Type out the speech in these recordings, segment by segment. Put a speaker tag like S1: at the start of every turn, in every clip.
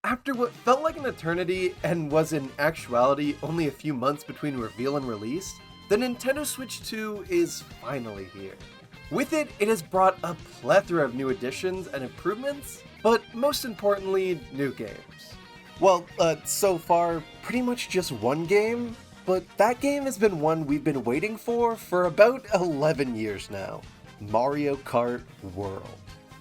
S1: After what felt like an eternity and was in actuality only a few months between reveal and release, the Nintendo Switch 2 is finally here. With it, it has brought a plethora of new additions and improvements, but most importantly, new games. Well, so far, pretty much just one game, but that game has been one we've been waiting for about 11 years now. Mario Kart World.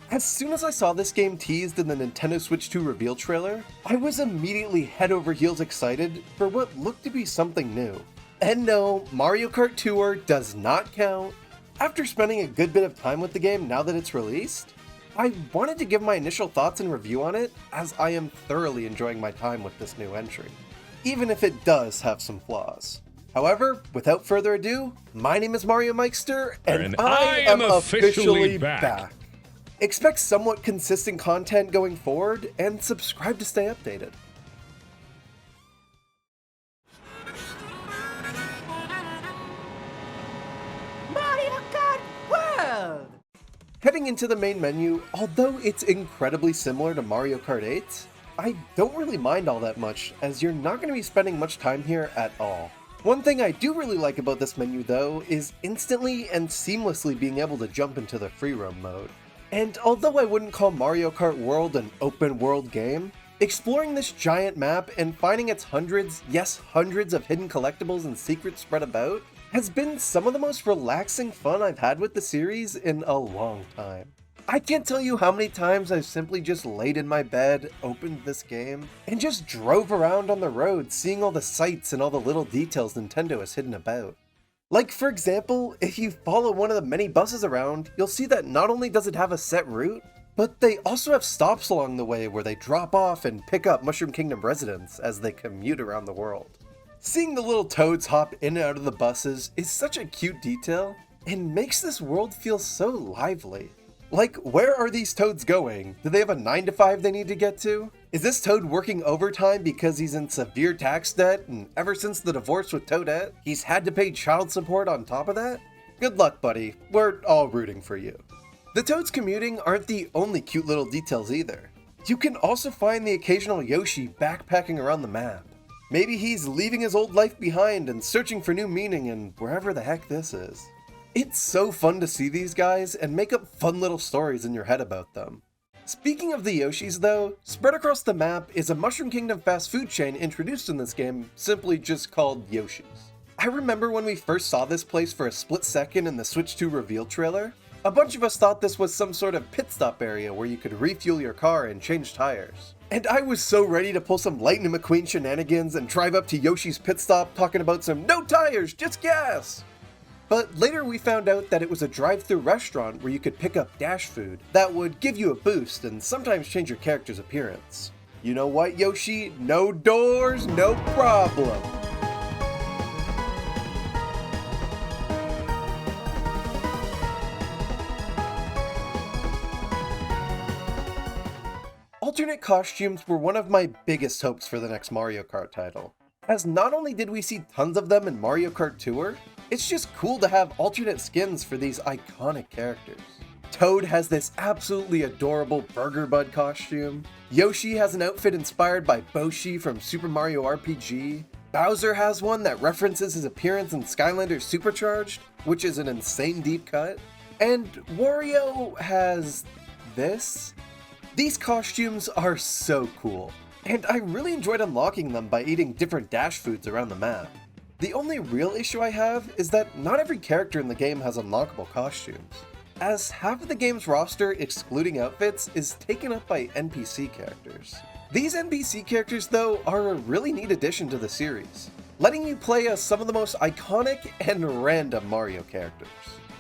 S1: As soon as I saw this game teased in the Nintendo Switch 2 reveal trailer, I was immediately head over heels excited for what looked to be something new. And no, Mario Kart Tour does not count. After spending a good bit of time with the game now that it's released, I wanted to give my initial thoughts and review on it, as I am thoroughly enjoying my time with this new entry, even if it does have some flaws. However, without further ado, my name is Mariomikester, and I am officially back. Expect somewhat consistent content going forward, and subscribe to stay updated.
S2: Mario Kart World!
S1: Heading into the main menu, although it's incredibly similar to Mario Kart 8, I don't really mind all that much, as you're not going to be spending much time here at all. One thing I do really like about this menu though is instantly and seamlessly being able to jump into the free roam mode. And although I wouldn't call Mario Kart World an open world game, exploring this giant map and finding its hundreds, yes hundreds of hidden collectibles and secrets spread about has been some of the most relaxing fun I've had with the series in a long time. I can't tell you how many times I've simply just laid in my bed, opened this game, and just drove around on the road seeing all the sights and all the little details Nintendo has hidden about. Like, for example, if you follow one of the many buses around, you'll see that not only does it have a set route, but they also have stops along the way where they drop off and pick up Mushroom Kingdom residents as they commute around the world. Seeing the little toads hop in and out of the buses is such a cute detail, and makes this world feel so lively. Like, where are these toads going? Do they have a 9 to 5 they need to get to? Is this toad working overtime because he's in severe tax debt, and ever since the divorce with Toadette, he's had to pay child support on top of that? Good luck, buddy. We're all rooting for you. The toads commuting aren't the only cute little details either. You can also find the occasional Yoshi backpacking around the map. Maybe he's leaving his old life behind and searching for new meaning in wherever the heck this is. It's so fun to see these guys and make up fun little stories in your head about them. Speaking of the Yoshis though, spread across the map is a Mushroom Kingdom fast food chain introduced in this game, simply just called Yoshi's. I remember when we first saw this place for a split second in the Switch 2 reveal trailer, a bunch of us thought this was some sort of pit stop area where you could refuel your car and change tires. And I was so ready to pull some Lightning McQueen shenanigans and drive up to Yoshi's pit stop talking about some no tires, just gas! But later we found out that it was a drive-thru restaurant where you could pick up dash food that would give you a boost and sometimes change your character's appearance. You know what, Yoshi? No doors, no problem. Alternate costumes were one of my biggest hopes for the next Mario Kart title, as not only did we see tons of them in Mario Kart Tour, it's just cool to have alternate skins for these iconic characters. Toad has this absolutely adorable Burger Bud costume, Yoshi has an outfit inspired by Boshi from Super Mario RPG, Bowser has one that references his appearance in Skylanders Supercharged, which is an insane deep cut, and Wario has this. These costumes are so cool, and I really enjoyed unlocking them by eating different dash foods around the map. The only real issue I have is that not every character in the game has unlockable costumes, as half of the game's roster, excluding outfits, is taken up by NPC characters. These NPC characters, though, are a really neat addition to the series, letting you play as some of the most iconic and random Mario characters.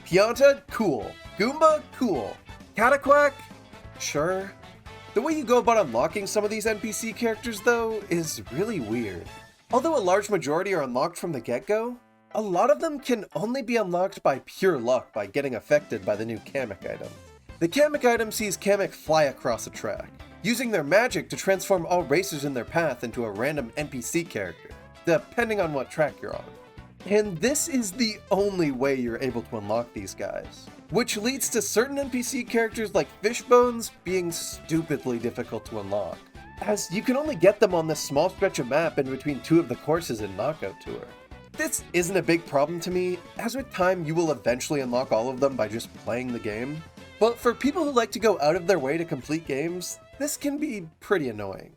S1: Pianta? Cool. Goomba? Cool. Cataquack? Sure. The way you go about unlocking some of these NPC characters, though, is really weird. Although a large majority are unlocked from the get-go, a lot of them can only be unlocked by pure luck by getting affected by the new Kamek item. The Kamek item sees Kamek fly across a track, using their magic to transform all racers in their path into a random NPC character, depending on what track you're on. And this is the only way you're able to unlock these guys, which leads to certain NPC characters like Fishbones being stupidly difficult to unlock. as you can only get them on this small stretch of map in between two of the courses in Knockout Tour. This isn't a big problem to me, as with time you will eventually unlock all of them by just playing the game, but for people who like to go out of their way to complete games, this can be pretty annoying.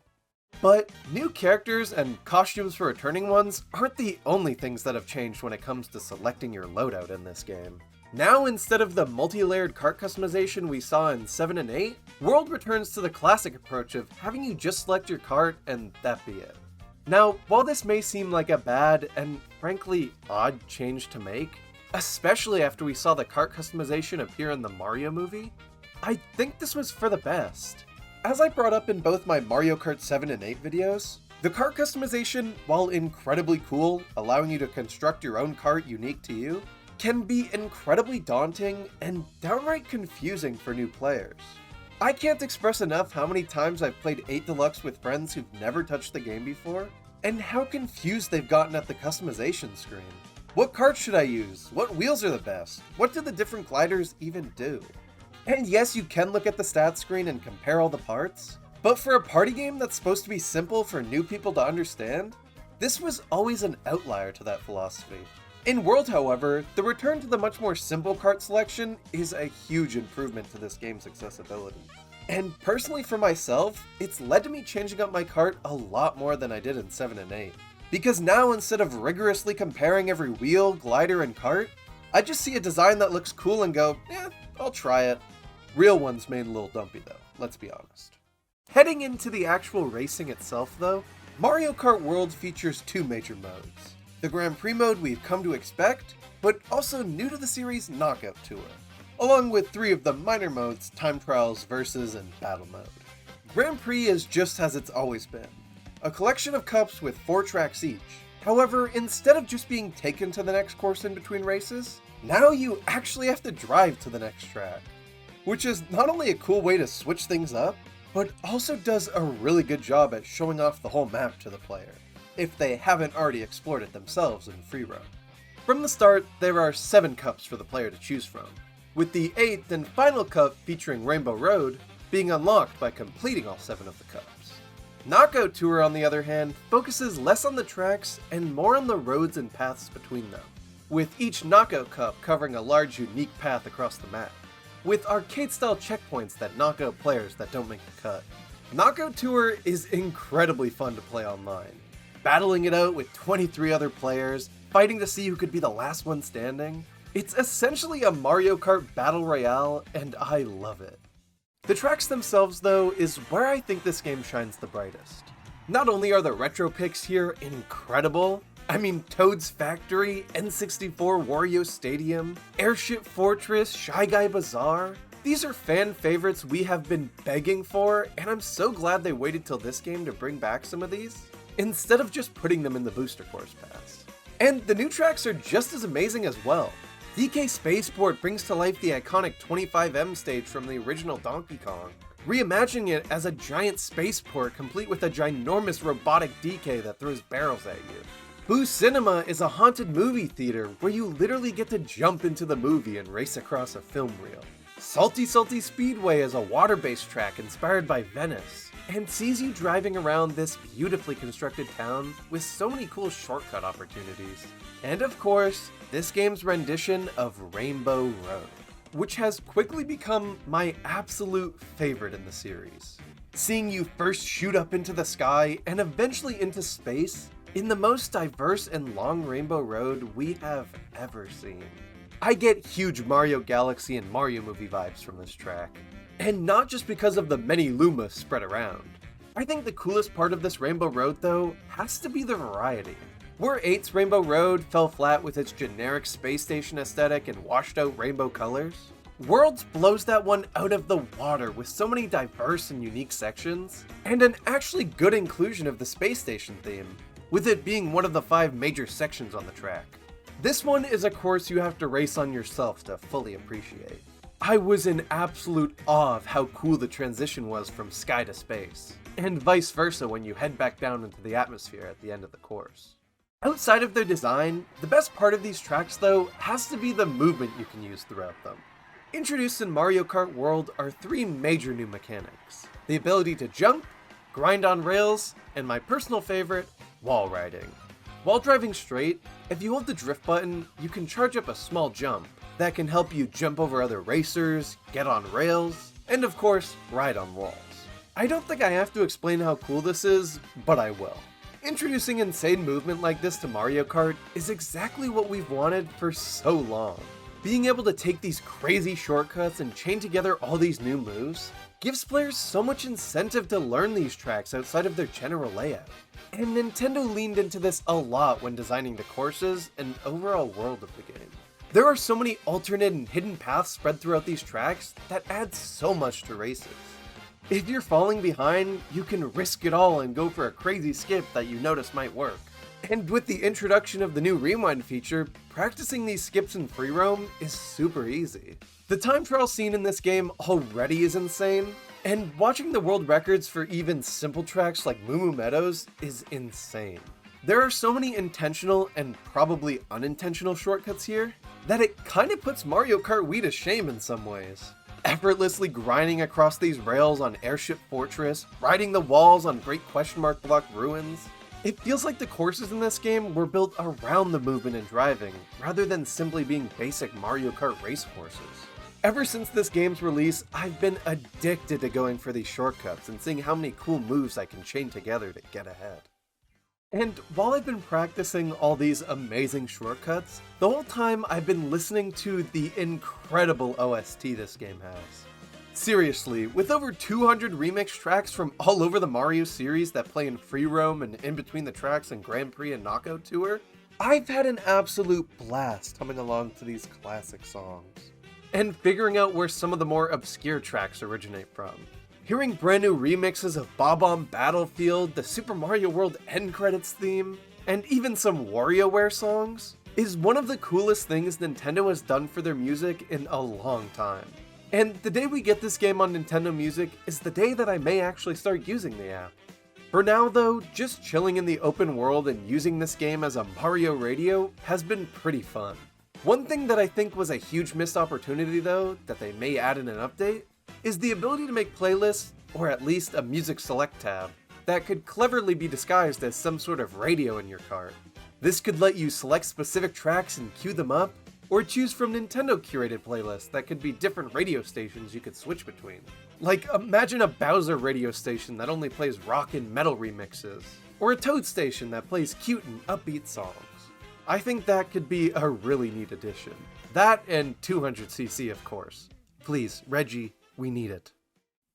S1: But new characters and costumes for returning ones aren't the only things that have changed when it comes to selecting your loadout in this game. Now, instead of the multi-layered kart customization we saw in 7 and 8, World returns to the classic approach of having you just select your kart and that be it. Now, while this may seem like a bad and frankly odd change to make, especially after we saw the kart customization appear in the Mario movie, I think this was for the best. As I brought up in both my Mario Kart 7 and 8 videos, the kart customization, while incredibly cool, allowing you to construct your own kart unique to you, can be incredibly daunting and downright confusing for new players. I can't express enough how many times I've played 8 Deluxe with friends who've never touched the game before, and how confused they've gotten at the customization screen. What kart should I use? What wheels are the best? What do the different gliders even do? And yes, you can look at the stats screen and compare all the parts, but for a party game that's supposed to be simple for new people to understand, this was always an outlier to that philosophy. In World, however, the return to the much more simple kart selection is a huge improvement to this game's accessibility. And personally for myself, it's led to me changing up my kart a lot more than I did in 7 and 8. Because now, instead of rigorously comparing every wheel, glider, and kart, I just see a design that looks cool and go, I'll try it. Real ones made a little dumpy though, let's be honest. Heading into the actual racing itself though, Mario Kart World features 2 major modes. The Grand Prix mode we've come to expect, but also new to the series Knockout Tour, along with 3 of the minor modes, Time Trials, Versus, and Battle Mode. Grand Prix is just as it's always been, a collection of cups with 4 tracks each. However, instead of just being taken to the next course in between races, now you actually have to drive to the next track. Which is not only a cool way to switch things up, but also does a really good job at showing off the whole map to the player, if they haven't already explored it themselves in free roam. From the start, there are 7 cups for the player to choose from, with the 8th and final cup featuring Rainbow Road being unlocked by completing all 7 of the cups. Knockout Tour, on the other hand, focuses less on the tracks and more on the roads and paths between them, with each Knockout Cup covering a large unique path across the map, with arcade-style checkpoints that knock out players that don't make the cut. Knockout Tour is incredibly fun to play online, battling it out with 23 other players, fighting to see who could be the last one standing. It's essentially a Mario Kart Battle Royale, and I love it. The tracks themselves, though, is where I think this game shines the brightest. Not only are the retro picks here incredible, I mean Toad's Factory, N64 Wario Stadium, Airship Fortress, Shy Guy Bazaar. These are fan favorites we have been begging for, and I'm so glad they waited till this game to bring back some of these, instead of just putting them in the Booster Course Pass. And the new tracks are just as amazing as well. DK Spaceport brings to life the iconic 25M stage from the original Donkey Kong, reimagining it as a giant spaceport complete with a ginormous robotic DK that throws barrels at you. Boo Cinema is a haunted movie theater where you literally get to jump into the movie and race across a film reel. Salty Salty Speedway is a water-based track inspired by Venice, and sees you driving around this beautifully constructed town with so many cool shortcut opportunities. And of course, this game's rendition of Rainbow Road, which has quickly become my absolute favorite in the series. Seeing you first shoot up into the sky and eventually into space in the most diverse and long Rainbow Road we have ever seen. I get huge Mario Galaxy and Mario movie vibes from this track, and not just because of the many Lumas spread around. I think the coolest part of this Rainbow Road, though, has to be the variety. Where 8's Rainbow Road fell flat with its generic space station aesthetic and washed out rainbow colors, Worlds blows that one out of the water with so many diverse and unique sections, and an actually good inclusion of the space station theme, with it being one of the 5 major sections on the track. This one is a course you have to race on yourself to fully appreciate. I was in absolute awe of how cool the transition was from sky to space, and vice versa when you head back down into the atmosphere at the end of the course. Outside of their design, the best part of these tracks though has to be the movement you can use throughout them. Introduced in Mario Kart World are 3 major new mechanics: the ability to jump, grind on rails, and my personal favorite, wall riding. While driving straight, if you hold the drift button, you can charge up a small jump that can help you jump over other racers, get on rails, and of course, ride on walls. I don't think I have to explain how cool this is, but I will. Introducing insane movement like this to Mario Kart is exactly what we've wanted for so long. Being able to take these crazy shortcuts and chain together all these new moves gives players so much incentive to learn these tracks outside of their general layout. And Nintendo leaned into this a lot when designing the courses and overall world of the game. There are so many alternate and hidden paths spread throughout these tracks that add so much to races. If you're falling behind, you can risk it all and go for a crazy skip that you notice might work. And with the introduction of the new rewind feature, practicing these skips in free roam is super easy. The time trial scene in this game already is insane, and watching the world records for even simple tracks like Moo Moo Meadows is insane. There are so many intentional and probably unintentional shortcuts here that it kinda puts Mario Kart Wii to shame in some ways. Effortlessly grinding across these rails on Airship Fortress, riding the walls on Great Question Mark Block Ruins. It feels like the courses in this game were built around the movement and driving, rather than simply being basic Mario Kart race courses. Ever since this game's release, I've been addicted to going for these shortcuts and seeing how many cool moves I can chain together to get ahead. And while I've been practicing all these amazing shortcuts, the whole time I've been listening to the incredible OST this game has. Seriously, with over 200 remix tracks from all over the Mario series that play in free roam and in between the tracks in Grand Prix and Knockout Tour, I've had an absolute blast coming along to these classic songs. And figuring out where some of the more obscure tracks originate from. Hearing brand new remixes of Bob-omb Battlefield, the Super Mario World end credits theme, and even some WarioWare songs, is one of the coolest things Nintendo has done for their music in a long time. And the day we get this game on Nintendo Music is the day that I may actually start using the app. For now though, just chilling in the open world and using this game as a Mario radio has been pretty fun. One thing that I think was a huge missed opportunity though, that they may add in an update, is the ability to make playlists, or at least a music select tab, that could cleverly be disguised as some sort of radio in your cart. This could let you select specific tracks and queue them up, or choose from Nintendo curated playlists that could be different radio stations you could switch between. Like, imagine a Bowser radio station that only plays rock and metal remixes, or a Toad station that plays cute and upbeat songs. I think that could be a really neat addition. That and 200cc, of course. Please, Reggie, we need it.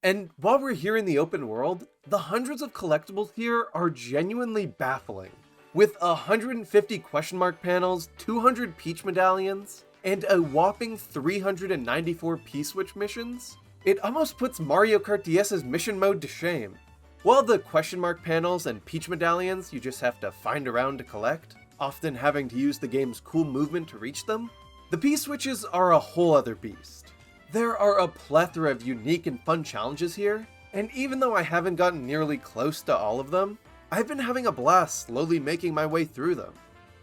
S1: And while we're here in the open world, the hundreds of collectibles here are genuinely baffling. With 150 question mark panels, 200 Peach medallions, and a whopping 394 P-Switch missions, it almost puts Mario Kart DS's mission mode to shame. While the question mark panels and Peach medallions you just have to find around to collect, often having to use the game's cool movement to reach them, the P-Switches are a whole other beast. There are a plethora of unique and fun challenges here, and even though I haven't gotten nearly close to all of them, I've been having a blast slowly making my way through them.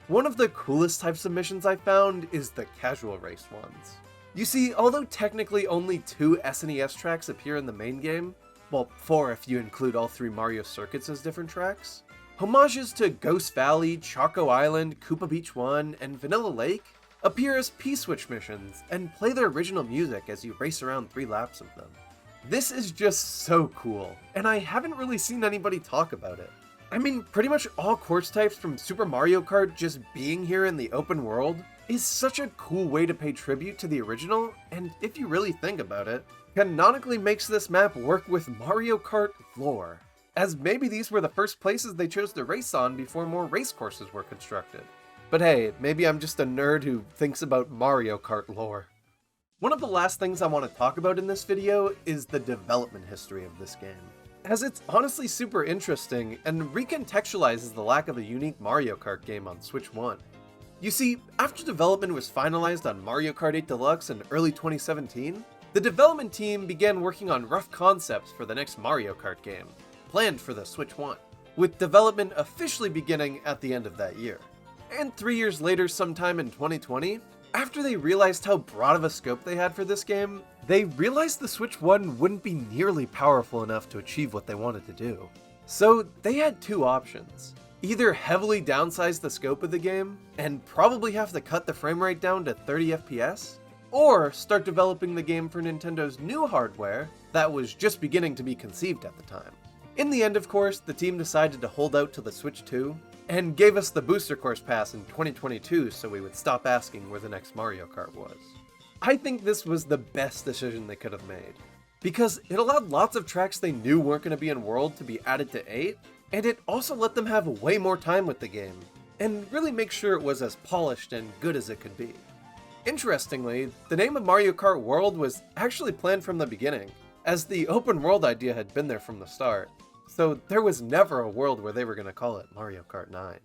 S1: One of the coolest types of missions I found is the casual race ones. You see, although technically only 2 SNES tracks appear in the main game, well 4 if you include all 3 Mario circuits as different tracks, homages to Ghost Valley, Choco Island, Koopa Beach 1, and Vanilla Lake appear as P-Switch missions and play their original music as you race around 3 laps of them. This is just so cool, and I haven't really seen anybody talk about it. I mean, pretty much all course types from Super Mario Kart just being here in the open world is such a cool way to pay tribute to the original, and if you really think about it, canonically makes this map work with Mario Kart lore, as maybe these were the first places they chose to race on before more race courses were constructed. But hey, maybe I'm just a nerd who thinks about Mario Kart lore. One of the last things I want to talk about in this video is the development history of this game, as it's honestly super interesting and recontextualizes the lack of a unique Mario Kart game on Switch 1. You see, after development was finalized on Mario Kart 8 Deluxe in early 2017, the development team began working on rough concepts for the next Mario Kart game, planned for the Switch 1, with development officially beginning at the end of that year. And 3 years later, sometime in 2020, after they realized how broad of a scope they had for this game, they realized the Switch 1 wouldn't be nearly powerful enough to achieve what they wanted to do. So they had two options. Either heavily downsize the scope of the game, and probably have to cut the frame rate down to 30 FPS, or start developing the game for Nintendo's new hardware that was just beginning to be conceived at the time. In the end, of course, the team decided to hold out to the Switch 2, and gave us the Booster Course Pass in 2022 so we would stop asking where the next Mario Kart was. I think this was the best decision they could have made, because it allowed lots of tracks they knew weren't going to be in World to be added to 8, and it also let them have way more time with the game, and really make sure it was as polished and good as it could be. Interestingly, the name of Mario Kart World was actually planned from the beginning, as the open world idea had been there from the start, so there was never a world where they were going to call it Mario Kart 9.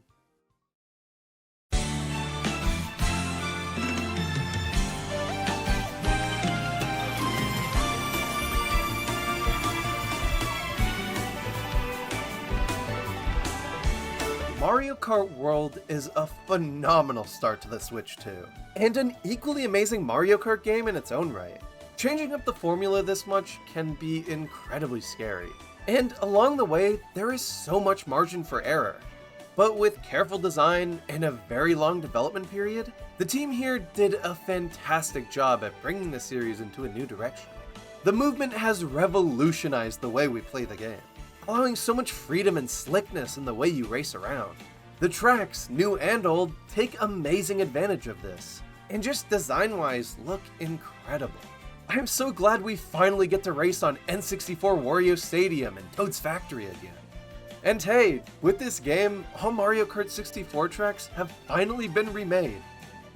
S1: Mario Kart World is a phenomenal start to the Switch 2, and an equally amazing Mario Kart game in its own right. Changing up the formula this much can be incredibly scary, and along the way, there is so much margin for error. But with careful design and a very long development period, the team here did a fantastic job at bringing the series into a new direction. The movement has revolutionized the way we play the game, allowing so much freedom and slickness in the way you race around. The tracks, new and old, take amazing advantage of this, and just design-wise look incredible. I'm so glad we finally get to race on N64 Wario Stadium and Toad's Factory again. And hey, with this game, all Mario Kart 64 tracks have finally been remade.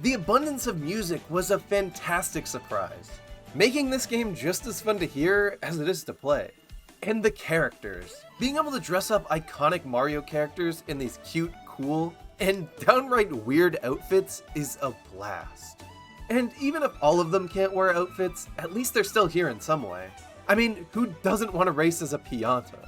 S1: The abundance of music was a fantastic surprise, making this game just as fun to hear as it is to play. And the characters. Being able to dress up iconic Mario characters in these cute, cool, and downright weird outfits is a blast. And even if all of them can't wear outfits, at least they're still here in some way. I mean, who doesn't want to race as a Pianta?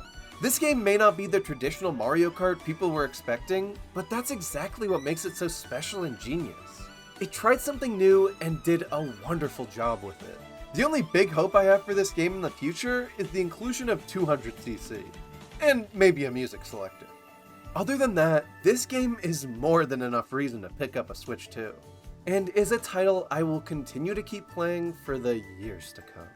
S1: This game may not be the traditional Mario Kart people were expecting, but that's exactly what makes it so special and genius. It tried something new and did a wonderful job with it. The only big hope I have for this game in the future is the inclusion of 200cc, and maybe a music selector. Other than that, this game is more than enough reason to pick up a Switch 2, and is a title I will continue to keep playing for the years to come.